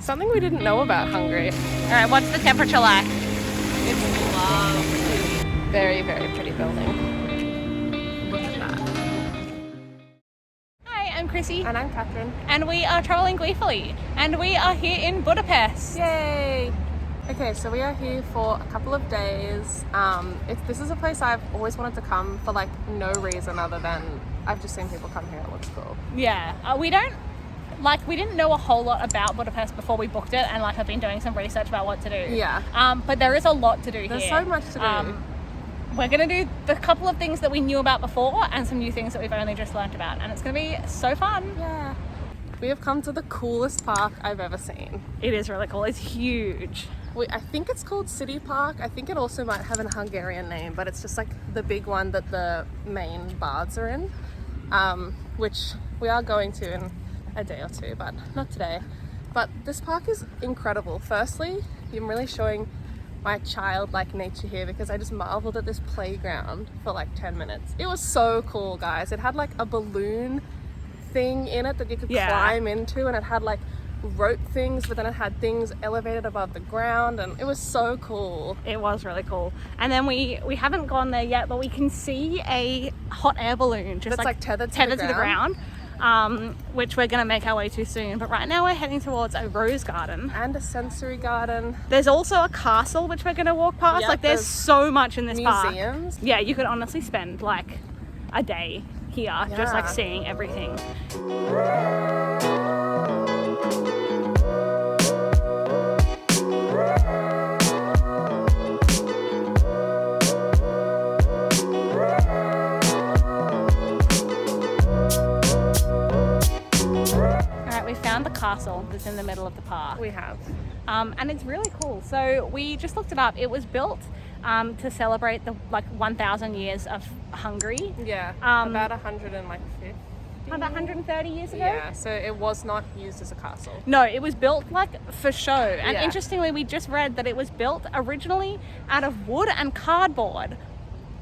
Something we didn't know about Hungary. Alright, what's the temperature like? It's lovely. Very, very pretty building. Look at that. Hi, I'm Krissie. And I'm Catherine. And we are travelling gleefully. And we are here in Budapest. Yay! Okay, so we are here for a couple of days. This is a place I've always wanted to come for like no reason other than I've just seen people come here. It looks cool. Yeah, we didn't know a whole lot about Budapest before we booked it, and like I've been doing some research about what to do. Yeah. But there is a lot to do here. There's so much to do. We're going to do the couple of things that we knew about before and some new things that we've only just learnt about, and it's going to be so fun. Yeah. We have come to the coolest park I've ever seen. It is really cool. It's huge. I think it's called City Park. I think it also might have a Hungarian name, but it's just like the big one that the main baths are in, which we are going to in a day or two, but not today. But this park is incredible. Firstly, I'm really showing my childlike nature here because I just marveled at this playground for like 10 minutes. It was so cool, guys. It had like a balloon thing in it that you could climb into, and it had like rope things, but then it had things elevated above the ground, and it was so cool. It was really cool. And then we haven't gone there yet, but we can see a hot air balloon just like tethered to the ground. Which we're going to make our way to soon. But right now we're heading towards a rose garden. And a sensory garden. There's also a castle which we're going to walk past. Yep, like there's so much in this museums. park. Yeah, you could honestly spend like a day here just like seeing everything. Found the castle that's in the middle of the park. We have. And it's really cool. So we just looked it up. It was built to celebrate the 1,000 years of Hungary. Yeah, about 150. About 130 years ago? Yeah, so it was not used as a castle. No, it was built for show. And interestingly, we just read that it was built originally out of wood and cardboard.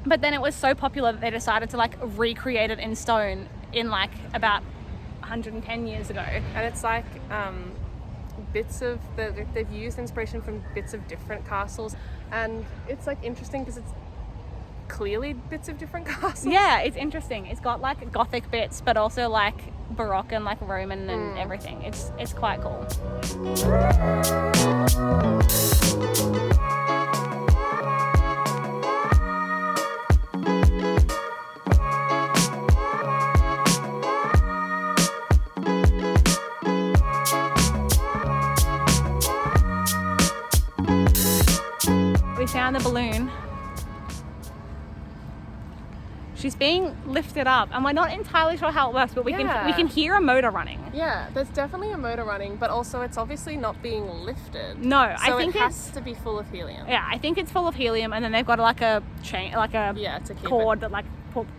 But then it was so popular that they decided to recreate it in stone in about 110 years ago. And it's like bits of they've used inspiration from bits of different castles, and it's interesting because it's clearly bits of different castles. Yeah, it's interesting. It's got Gothic bits, but also Baroque and Roman and everything. It's quite cool. We found the balloon. She's being lifted up, and we're not entirely sure how it works, but we can hear a motor running. Yeah, there's definitely a motor running, but also it's obviously not being lifted. No, so I think it has to be full of helium. Yeah, I think it's full of helium, and then they've got a chain, to keep cord that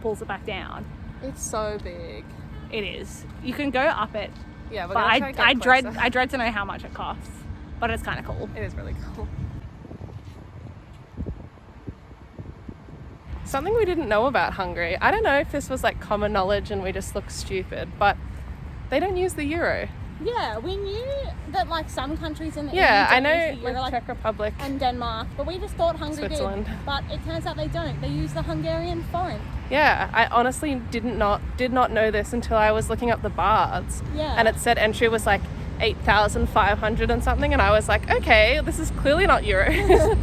pulls it back down. It's so big. It is. You can go up it. Yeah, but I dread to know how much it costs, but it's kind of cool. It is really cool. Something we didn't know about Hungary. I don't know if this was common knowledge and we just look stupid, but they don't use the euro. Yeah, we knew that some countries in the EU I know, use the euro, Czech Republic and Denmark, but we just thought Hungary Switzerland did. But it turns out they don't. They use the Hungarian forint. Yeah, I honestly did not know this until I was looking up the baths. Yeah. And it said entry was 8,500 and something, and I was like, okay, this is clearly not euros.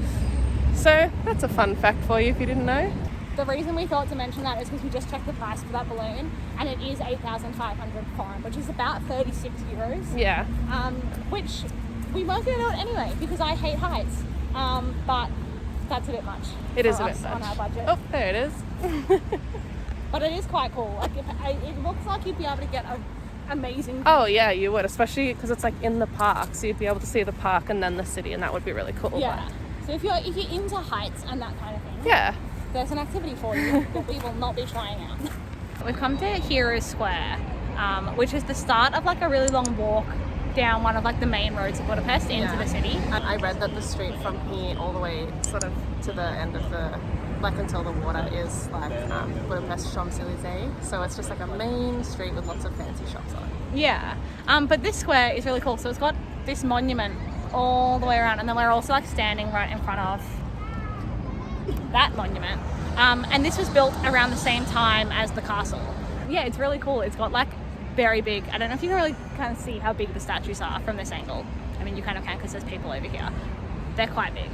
So that's a fun fact for you if you didn't know. The reason we thought to mention that is because we just checked the price for that balloon, and it is 8,500 foreign, which is about 36 euros. Yeah. Which we weren't going to do it anyway because I hate heights. But that's a bit much. It is a bit much on our budget. Oh, there it is. But it is quite cool. It looks like you'd be able to get an amazing view. Oh yeah, you would, especially because it's in the park, so you'd be able to see the park and then the city, and that would be really cool. Yeah. So if you're into heights and that kind of thing. Yeah. There's an activity for you that we will not be trying out. We've come to Hero Square, which is the start of a really long walk down one of the main roads of Budapest into the city. And I read that the street from here all the way sort of to the end of the until the water is Budapest Champs-Élysées. So it's just a main street with lots of fancy shops on it. Yeah, but this square is really cool. So it's got this monument all the way around, and then we're also like standing right in front of that monument. And this was built around the same time as the castle. Yeah, it's really cool. It's got like very big, I don't know if you can really kind of see how big the statues are from this angle. I mean, you kind of can because there's people over here. They're quite big.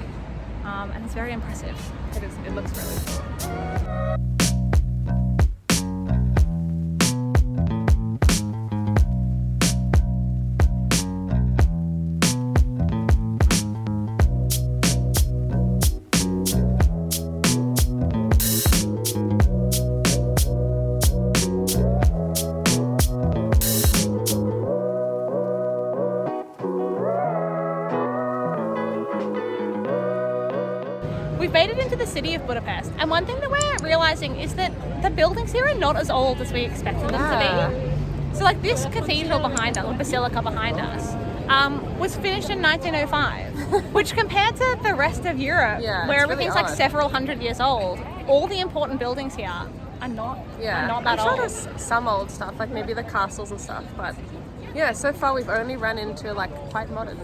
And it's very impressive. It looks really cool. We've made it into the city of Budapest, and one thing that we're realising is that the buildings here are not as old as we expected them to be. So like this cathedral behind us, or basilica behind us, was finished in 1905, which compared to the rest of Europe, where everything's really like several hundred years old, all the important buildings here are not that I'm sure old. there's some old stuff, like maybe the castles and stuff, but yeah, so far we've only run into like quite modern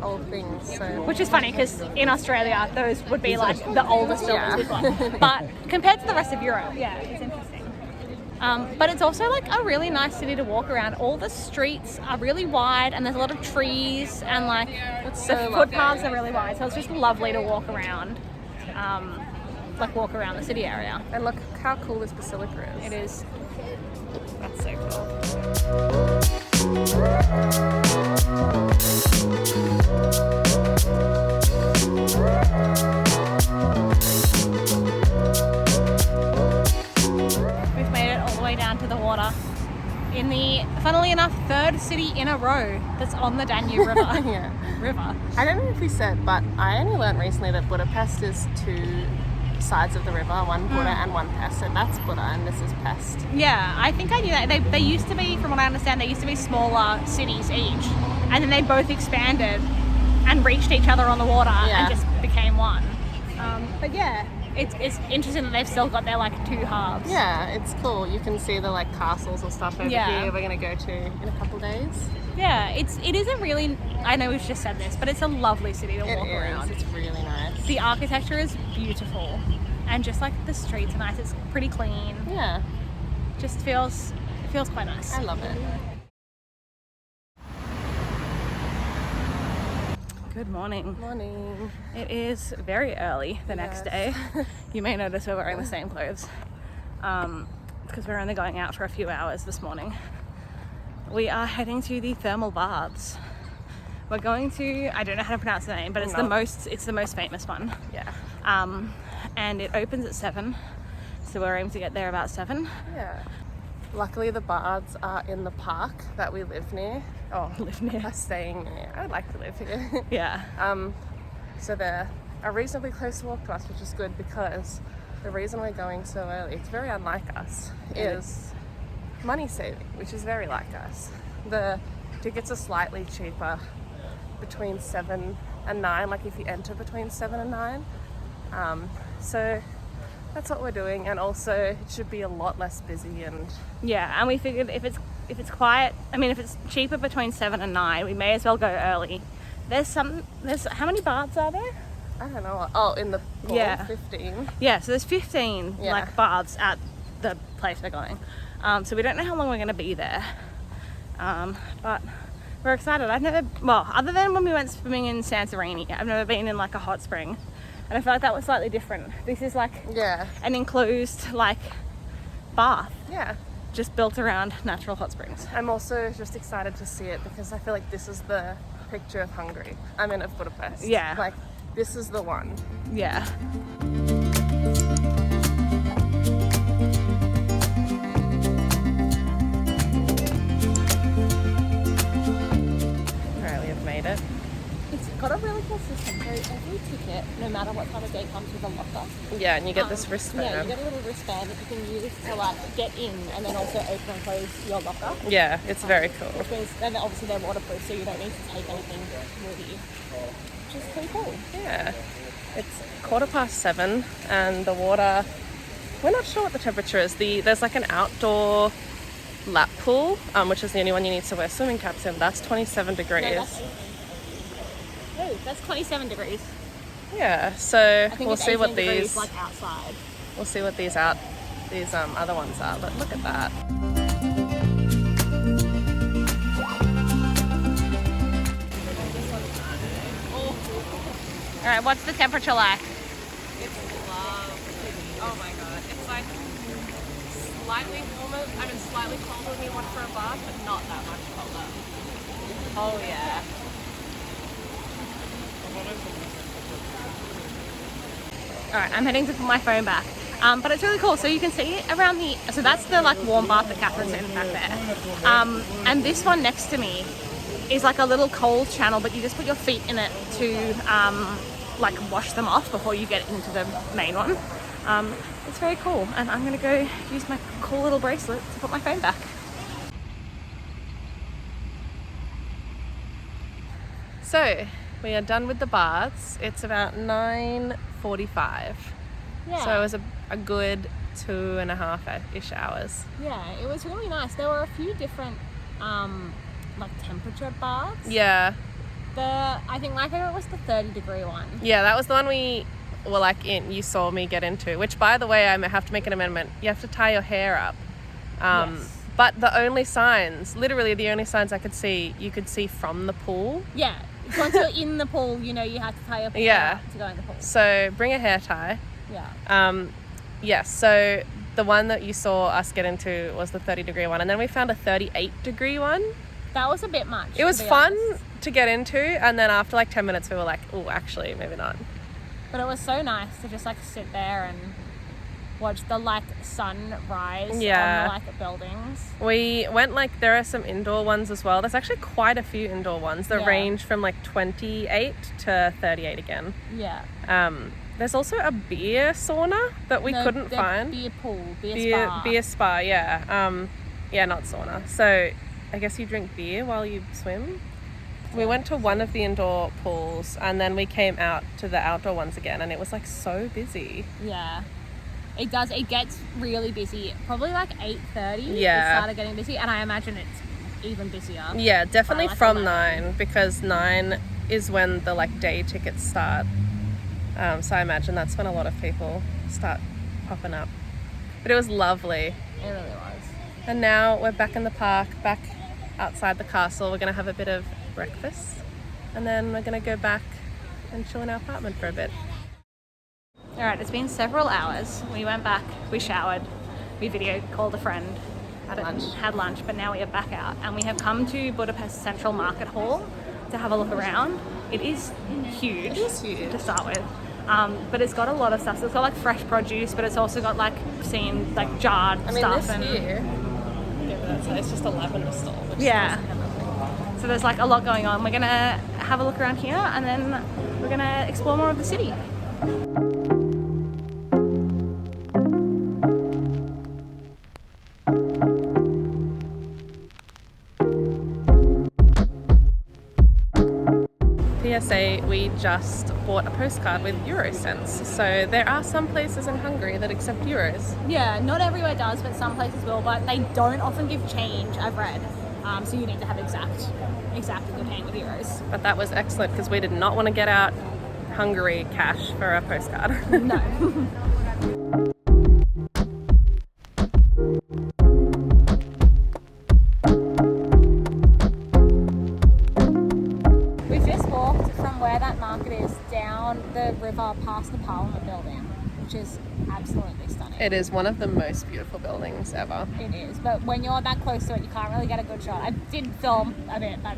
old things. So. Which is funny because in Australia those would be like the oldest buildings we've got. But compared to the rest of Europe, it's interesting. But it's also like a really nice city to walk around. All the streets are really wide and there's a lot of trees and like the footpaths are really wide. So it's just lovely to walk around. Walk around the city area. And look how cool this basilica is. It is. That's so cool. We've made it all the way down to the water in the, funnily enough, third city in a row that's on the Danube River. River. I don't know if we said, but I only learned recently that Budapest is two sides of the river, one Buda and one Pest, and that's Buda and this is Pest. Yeah, I think I knew that. They used to be, from what I understand, they used to be smaller cities each, and then they both expanded and reached each other on the water and just became one. But yeah, it's interesting that they've still got their like two halves. Yeah, it's cool. You can see the like castles and stuff over here we're going to go to in a couple of days. Yeah, it is a really, I know we've just said this, but it's a lovely city to walk around. It's really nice. The architecture is beautiful, and just like the streets are nice. It's pretty clean. Yeah. Just feels quite nice. I love it. Good morning. Morning. It is very early the next day. You may notice we're wearing the same clothes because we're only going out for a few hours this morning. We are heading to the thermal baths. We're going to, I don't know how to pronounce the name, but it's the most famous one. Yeah. And it opens at 7, so we're aiming to get there about 7. Yeah. Luckily the baths are in the park that we live near. Staying near. I would like to live here. Yeah. So they're a reasonably close walk to us, which is good because the reason we're going so early, it's very unlike us, is money saving, which is very like us. The tickets are slightly cheaper between 7 and 9, like if you enter between 7 and 9. So that's what we're doing, and also it should be a lot less busy. And and we figured if it's quiet, I mean if it's cheaper between 7 and 9, we may as well go early. There's how many baths are there? I don't know. Oh, in the pool, 15. Yeah, so there's 15 like baths at the place we're going. So we don't know how long we're going to be there. But we're excited. Other than when we went swimming in Santorini, I've never been in like a hot spring. And I feel like that was slightly different. This is like an enclosed like bath. Yeah. Just built around natural hot springs. I'm also just excited to see it because I feel like this is the picture of Hungary. Of Budapest. Yeah. Like, this is the one. Yeah. Alright, we have made it. It's got a really cool system. So every ticket, no matter what time of day, comes with a locker. Yeah, and you get this wristband. Yeah, you get a little wristband that you can use to like get in and then also open and close your locker. Yeah, it's very cool. Which means, and obviously they're waterproof, so you don't need to take anything with you. Which is pretty cool. Yeah. It's 7:15 and the water, we're not sure what the temperature is. There's like an outdoor lap pool, which is the only one you need to wear swimming caps in. That's 27 degrees. No, that's Oh, that's 27 degrees. Yeah, so I think we'll it's see 18 what degrees, these like outside. we'll see what these other ones are. But look at that. All right, what's the temperature like? It's lovely. Oh my god, it's like slightly warmer. I mean, slightly colder than you want for a bath, but not that much colder. Oh yeah. All right, I'm heading to put my phone back. But it's really cool. So you can see around so that's the like warm bath that Catherine's in back there. And this one next to me is like a little cold channel, but you just put your feet in it to like wash them off before you get into the main one. It's very cool. And I'm gonna go use my cool little bracelet to put my phone back. So we are done with the baths. It's about 9:45. Yeah. So it was a good 2.5-ish hours. Yeah, it was really nice. There were a few different like temperature baths. Yeah. I think my favorite was the 30-degree one. Yeah, that was the one we were like you saw me get into, which by the way, I have to make an amendment. You have to tie your hair up. Yes. But the only signs, literally the only signs you could see from the pool. Yeah. Once you're in the pool, you know you have to tie your hair up to go in the pool. So bring a hair tie. Yeah. Yes, so the one that you saw us get into was the 30-degree one, and then we found a 38-degree one. That was a bit much. It was fun to get into, and then after like 10 minutes we were like, oh, actually, maybe not. But it was so nice to just like sit there and watch the like sunrise on the like buildings. We went like, there are some indoor ones as well. There's actually quite a few indoor ones that range from like 28 to 38 again. Yeah. There's also a beer sauna that we couldn't find. Beer pool, spa. Beer spa, yeah. Yeah, not sauna. So I guess you drink beer while you swim. We went to one of the indoor pools and then we came out to the outdoor ones again, and it was like so busy. Yeah. It does. It gets really busy. Probably like 8:30. Yeah. It started getting busy, and I imagine it's even busier. Yeah, definitely like from 11. 9, because 9 is when the like day tickets start. So I imagine that's when a lot of people start popping up. But it was lovely. It really was. And now we're back in the park, back outside the castle. We're going to have a bit of breakfast, and then we're going to go back and chill in our apartment for a bit. All right, it's been several hours. We went back, we showered, we video called a friend, had lunch, but now we are back out, and we have come to Budapest Central Market Hall to have a look around. It is huge. It is huge to start with, but it's got a lot of stuff. So it's got like fresh produce, but it's also got like like jarred stuff. This here, it's just a lavender stall. Yeah. So there's like a lot going on. We're gonna have a look around here, and then we're gonna explore more of the city. PSA, we just bought a postcard with Euro cents. So there are some places in Hungary that accept euros. Yeah, not everywhere does, but some places will, but they don't often give change, I've read. So you need to have exact if you're paying with euros. But that was excellent because we did not want to get out Hungary cash for a postcard. No. We've just walked from where that market is down the river past the Parliament building, which is absolutely stunning. It is one of the most beautiful buildings ever. It is, but when you're that close to it, you can't really get a good shot. I did film a bit, but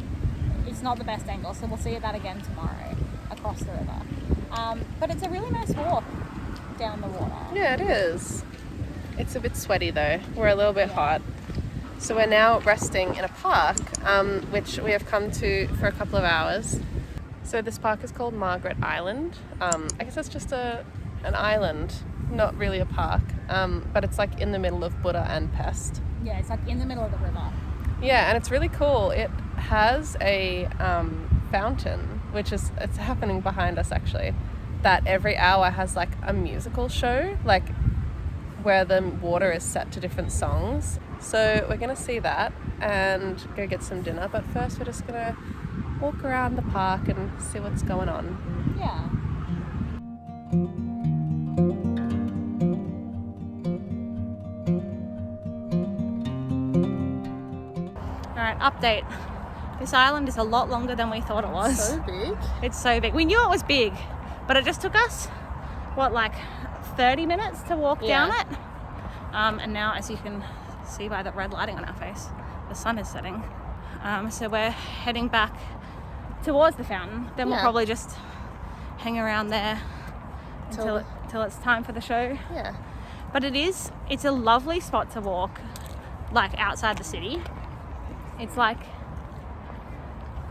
it's not the best angle, so we'll see that again tomorrow across the river. But it's a really nice walk down the water. Yeah, it is. It's a bit sweaty though. We're a little bit hot. So we're now resting in a park, which we have come to for a couple of hours. So this park is called Margaret Island. I guess it's just an island, not really a park, but it's like in the middle of Buda and Pest. Yeah, it's like in the middle of the river. Yeah, and it's really cool. It has a fountain, it's happening behind us actually, that every hour has like a musical show, like where the water is set to different songs. So we're gonna see that and go get some dinner, but first we're just gonna walk around the park and see what's going on. Yeah. Alright, update. This island is a lot longer than we thought it was. So big. It's so big. We knew it was big, but it just took us, what, like 30 minutes to walk down it? And now, as you can see by the red lighting on our face, the sun is setting. So we're heading back towards the fountain. Then we'll probably just hang around there until it's time for the show. Yeah. But it's a lovely spot to walk, like outside the city. It's like,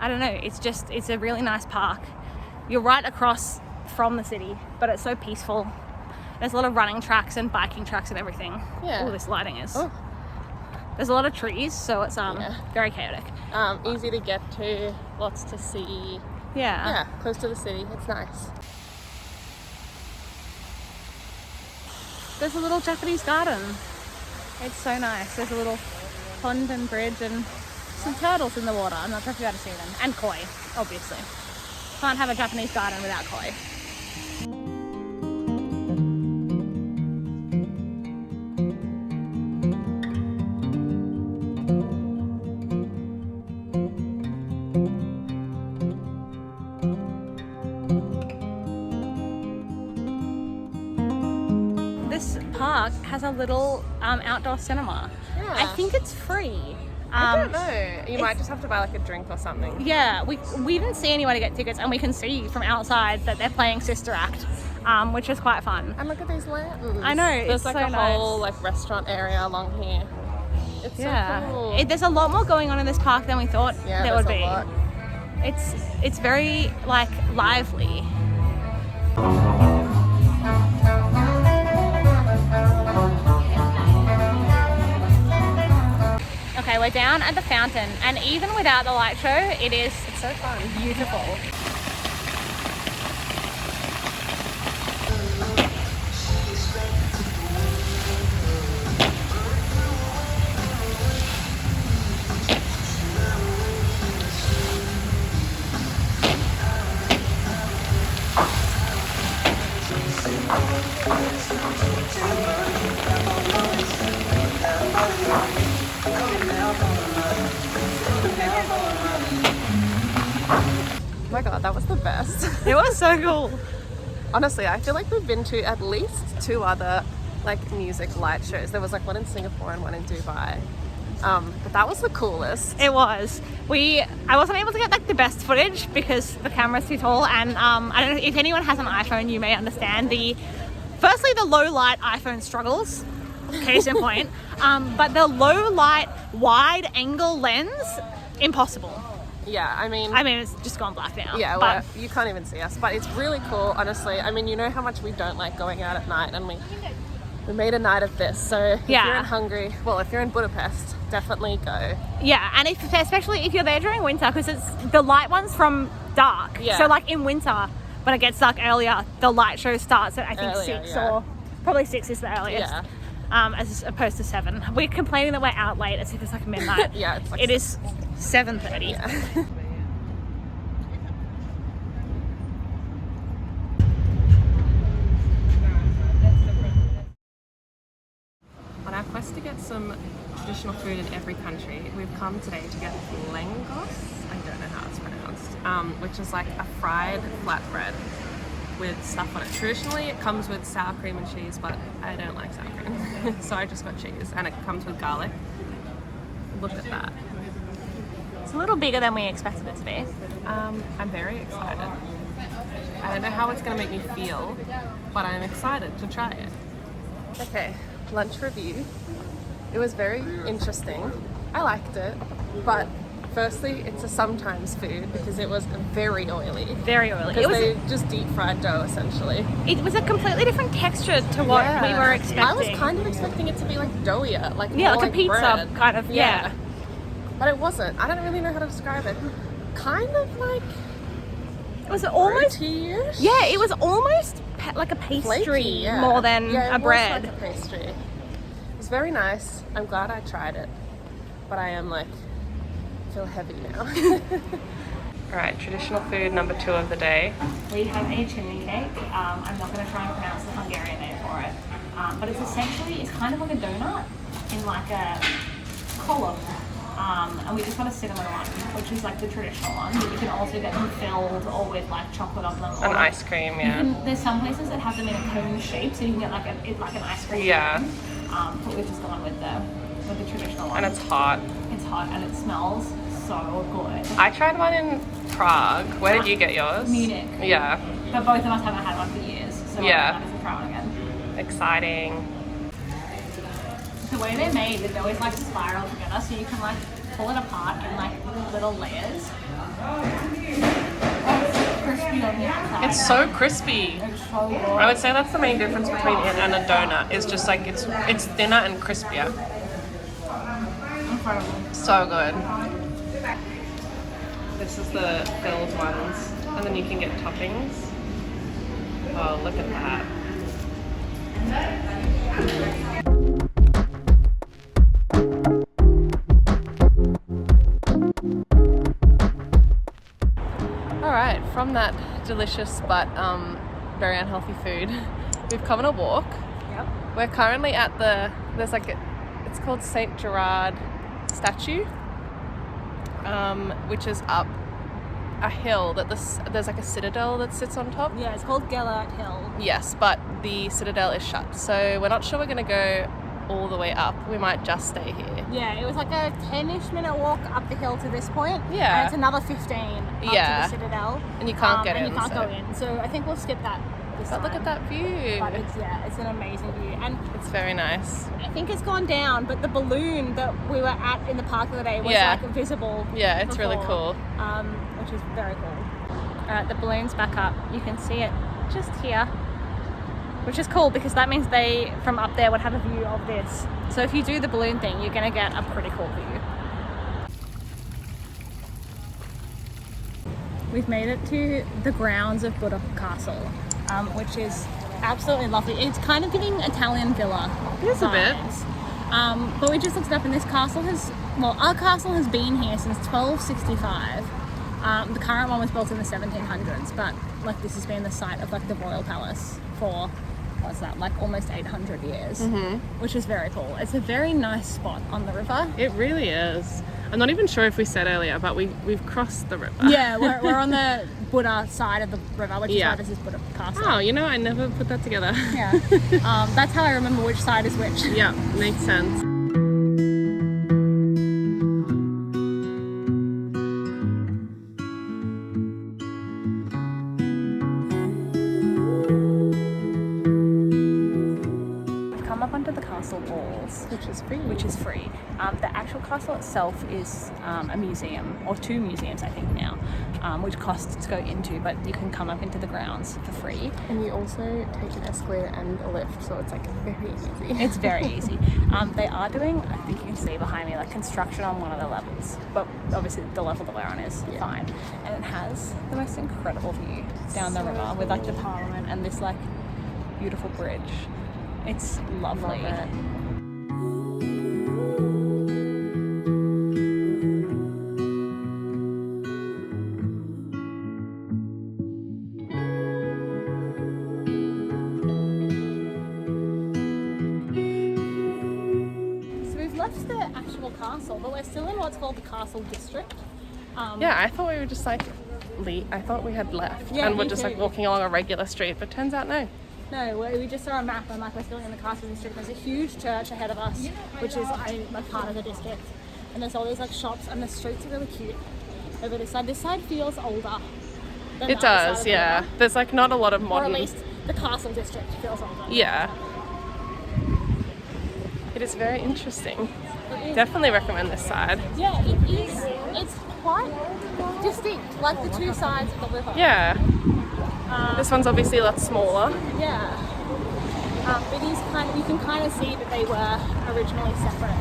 I don't know, it's a really nice park. You're right across from the city, but it's so peaceful. There's a lot of running tracks and biking tracks and everything. Yeah. Oh, this lighting is. Oh. There's a lot of trees, so it's very chaotic. Easy to get to, lots to see. Yeah. Yeah, close to the city. It's nice. There's a little Japanese garden. It's so nice. There's a little pond and bridge and some turtles in the water. I'm not sure if you got to see them. And koi, obviously. Can't have a Japanese garden without koi. This park has a little outdoor cinema. Yeah. I think it's free. I don't know. You might just have to buy like a drink or something. Yeah, we didn't see anyone to get tickets, and we can see from outside that they're playing Sister Act, which is quite fun. And look at these lanterns. I know. There's like so a whole like restaurant area along here. It's so cool. There's a lot more going on in this park than we thought there would be. A lot. It's very like lively. Okay, we're down at the fountain, and even without the light show, it's so fun. Beautiful. Oh my god, that was the best. It was so cool. Honestly, I feel like we've been to at least 2 other like music light shows. There was like one in Singapore and one in Dubai. But that was the coolest. It was. I wasn't able to get like the best footage because the camera's too tall, and I don't know if anyone has an iPhone, you may understand firstly the low light iPhone struggles, case in point, but the low light wide angle lens, impossible. Yeah, I mean it's just gone black now. Yeah, but you can't even see us, but it's really cool, honestly. I mean, you know how much we don't like going out at night, and we made a night of this. So if you're in Hungary, if you're in Budapest, definitely go. Yeah, and especially if you're there during winter, because it's the light one's from dark. Yeah. So like in winter, when it gets dark earlier, the light show starts at I think earlier, 6 or probably 6 is the earliest. Yeah. As opposed to 7. We're complaining that we're out late as if it's like midnight. Yeah, it's like it is 7:30. Yeah. On our quest to get some traditional food in every country, we've come today to get lengos. I don't know how it's pronounced, which is like a fried flatbread with stuff on it. Traditionally it comes with sour cream and cheese, but I don't like sour cream, so I just got cheese, and it comes with garlic. Look at that. It's a little bigger than we expected it to be. I'm very excited. I don't know how it's going to make me feel, but I'm excited to try it. Okay, lunch review. It was very interesting. I liked it, but firstly, it's a sometimes food because it was very oily. Very oily. Because they just deep fried dough essentially. It was a completely different texture to what we were expecting. I was kind of expecting it to be like doughier, like yeah, more like a pizza bread. kind of. Yeah. But it wasn't. I don't really know how to describe it. Kind of like it was almost roti-ish? Yeah, it was almost like a pastry flaky, more than a bread. Like a pastry. It was very nice. I'm glad I tried it, but I am like feel heavy now. Alright, traditional food number 2 of the day. We have a chimney cake. I'm not going to try and pronounce the Hungarian name for it. But it's essentially, it's kind of like a donut in like a column. And we just got a cinnamon one, which is like the traditional one. But you can also get them filled or with like chocolate on them. And ice cream, yeah. There's some places that have them in a cone shape, so you can get like an ice cream. Yeah. Cone. But we've just gone with the traditional one. And it's hot. It's hot and it smells so good. I tried one in Prague. Where did you get yours? Munich. Yeah. But both of us haven't had one for years, so yeah. I might as well try one again. Exciting. The way they're made, the dough is like spiral together, so you can like pull it apart in like little layers. It's crispy on the outside. It's so crispy. It's so good. I would say that's the main difference between it and a donut. It's just like it's thinner and crispier. Incredible. So good. This is the filled ones, and then you can get toppings. Oh, look at that. Alright, from that delicious but very unhealthy food, we've come on a walk. Yep. We're currently at it's called St. Gerard statue, which is up a hill that there's like a citadel that sits on top. Yeah, it's called Gellert Hill. Yes, but the citadel is shut, so we're not sure we're going to go all the way up. We might just stay here. Yeah, it was like a 10-ish minute walk up the hill to this point. Yeah. And it's another 15 up to the citadel. And you can't get in. And you can't go in. So I think we'll skip that this But time. look at that view. But it's an amazing view. And It's very nice. I think it's gone down, but the balloon that we were at in the park the other day was Yeah. like visible. Yeah, it's really before, cool. Which is very cool. Alright, the balloon's back up. You can see it just here. Which is cool because that means they, from up there, would have a view of this. So if you do the balloon thing, you're going to get a pretty cool view. We've made it to the grounds of Buda Castle, which is absolutely lovely. It's kind of giving Italian villa It's a bit. vibes. But we just looked it up and this castle our castle has been here since 1265. The current one was built in the 1700s, but like this has been the site of like the royal palace for what's that, like almost 800 years, which is very cool. It's a very nice spot on the river. It really is. I'm not even sure if we said earlier, but we've crossed the river. Yeah, we're on the Buda side of the river, which is why this is Buda Castle. Oh, you know, I never put that together. Yeah. That's how I remember which side is which. Yeah, makes sense. Walls, Which is free. The actual castle itself is a museum, or 2 museums I think now, which costs to go into, but you can come up into the grounds for free. And you also take an escalator and a lift, so it's like very easy. It's very easy. They are doing, I think you can see behind me, like construction on one of the levels, but obviously the level that we're on is fine. And it has the most incredible view down the river with like the Parliament and this like beautiful bridge. It's lovely. Love it. So we've left the actual castle, but we're still in what's called the castle district. Yeah, I thought we were just like I thought we had left and we're just like walking along a regular street, but turns out no. No, we just saw a map and like we're still in the castle district. There's a huge church ahead of us, which is like part of the district. And there's all these like shops and the streets are really cute over this side. This side feels older than It the other does, side of the yeah. river. There's like not a lot of modern... Or at least the castle district feels older. Yeah. It is very interesting. It is. Definitely recommend this side. Yeah, it is. It's quite distinct, like the 2 sides of the river. Yeah. This one's obviously a lot smaller. Yeah. It is kind of, you can kind of see that they were originally separate.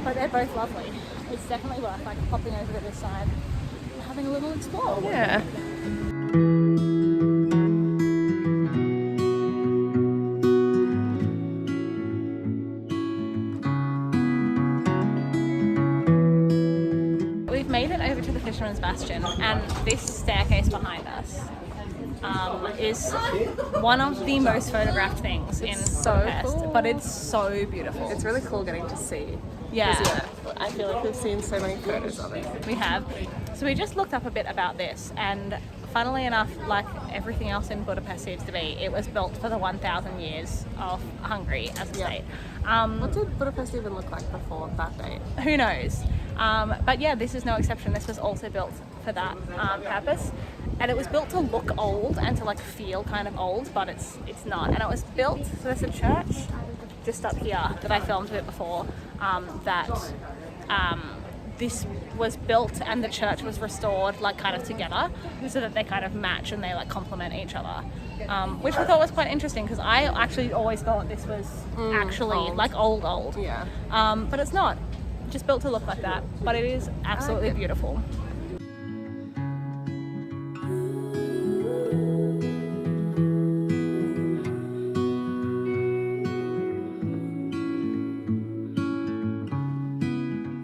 But they're both lovely. It's definitely worth like popping over to this side and having a little explore. Yeah. We've made it over to the Fisherman's Bastion, and this staircase behind us is one of the most photographed things in Budapest, cool. but it's so beautiful. It's really cool getting to see. Yeah. I feel like we've seen so many photos of it. We have. So we just looked up a bit about this, and funnily enough, like everything else in Budapest seems to be, it was built for the 1,000 years of Hungary as a state. What did Budapest even look like before that date? Who knows? But yeah, this is no exception. This was also built for that purpose. And it was built to look old and to like feel kind of old, but it's not. And it was built, so there's a church just up here that I filmed a bit before, this was built and the church was restored like kind of together so that they kind of match and they like complement each other, which I thought was quite interesting because I actually always thought this was actually old. like old. Yeah. But it's not. Just built to look like that, but it is absolutely beautiful.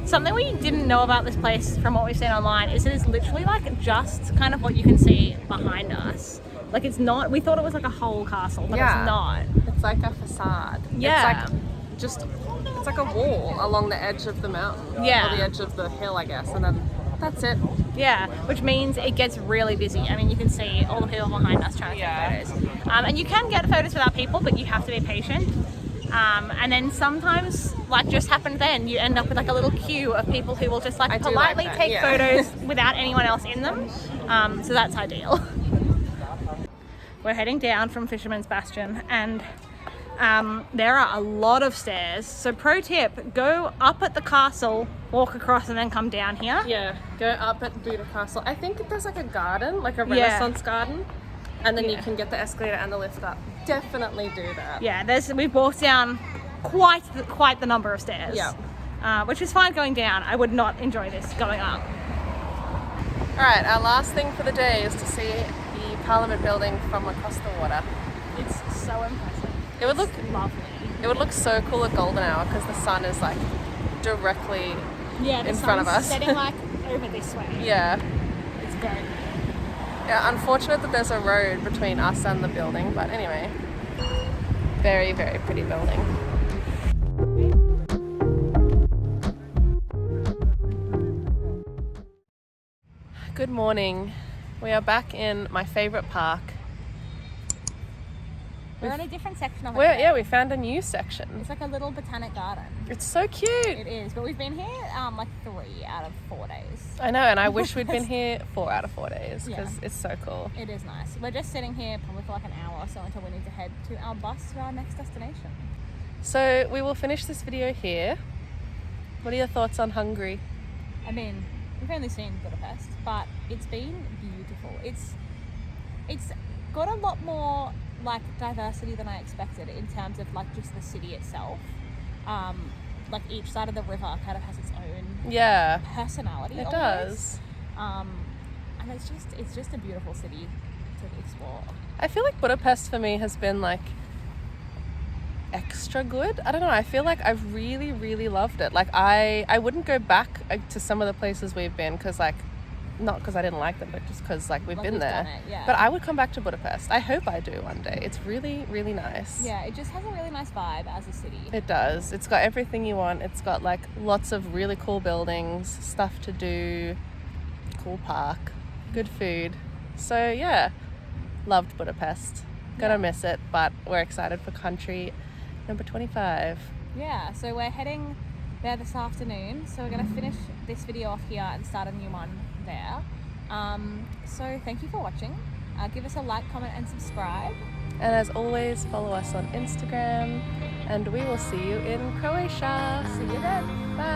Something we didn't know about this place from what we've seen online is it is literally like just kind of what you can see behind us. Like it's not, we thought it was like a whole castle, but it's not. It's like a facade. Yeah. It's like a wall along the edge of the mountain. Yeah. Or the edge of the hill, I guess, and then that's it. Yeah, which means it gets really busy. I mean, you can see all the people behind us trying to take photos. And you can get photos without people, but you have to be patient. And then sometimes, like just happened then, you end up with like a little queue of people who will just like politely take photos without anyone else in them. So that's ideal. We're heading down from Fisherman's Bastion, and there are a lot of stairs. So pro tip, go up at the castle, walk across and then come down here. Yeah, go up at Buda Castle. I think there's like a garden, like a Renaissance garden. And then you can get the escalator and the lift up. Definitely do that. Yeah, we've walked down quite the number of stairs. Yeah. Which is fine going down. I would not enjoy this going up. Alright, our last thing for the day is to see the Parliament building from across the water. It's so impressive. It would look lovely. It would look so cool at golden hour because the sun is like directly in front of us. Setting like over this way. Yeah. It's great. Yeah, unfortunate that there's a road between us and the building, but anyway, very, very pretty building. Good morning. We are back in my favourite park. We're in a different section of it. Yeah, we found a new section. It's like a little botanic garden. It's so cute. It is, but we've been here like 3 out of 4 days. I know, and I wish we'd been here 4 out of 4 days because it's so cool. It is nice. We're just sitting here probably for like an hour or so until we need to head to our bus to our next destination. So we will finish this video here. What are your thoughts on Hungary? I mean, we've only seen Budapest, but it's been beautiful. It's got a lot more like diversity than I expected in terms of like just the city itself. Like each side of the river kind of has its own personality. It does. And it's just a beautiful city to explore. I feel like Budapest for me has been like extra good. I don't know. I feel like I've really, really loved it. Like I wouldn't go back to some of the places we've been because like, not because I didn't like them, but just because like we've been there. But I would come back to Budapest. I hope I do one day. It's really, really nice. Yeah, it just has a really nice vibe as a city. It does. It's got everything you want. It's got like lots of really cool buildings, stuff to do, cool park, good food. So yeah, loved Budapest. Gonna miss it, but we're excited for country number 25. Yeah, so we're heading there this afternoon. So we're gonna finish this video off here and start a new one there. So thank you for watching. Give us a like, comment and subscribe. And as always, follow us on Instagram and we will see you in Croatia. See you then. Bye.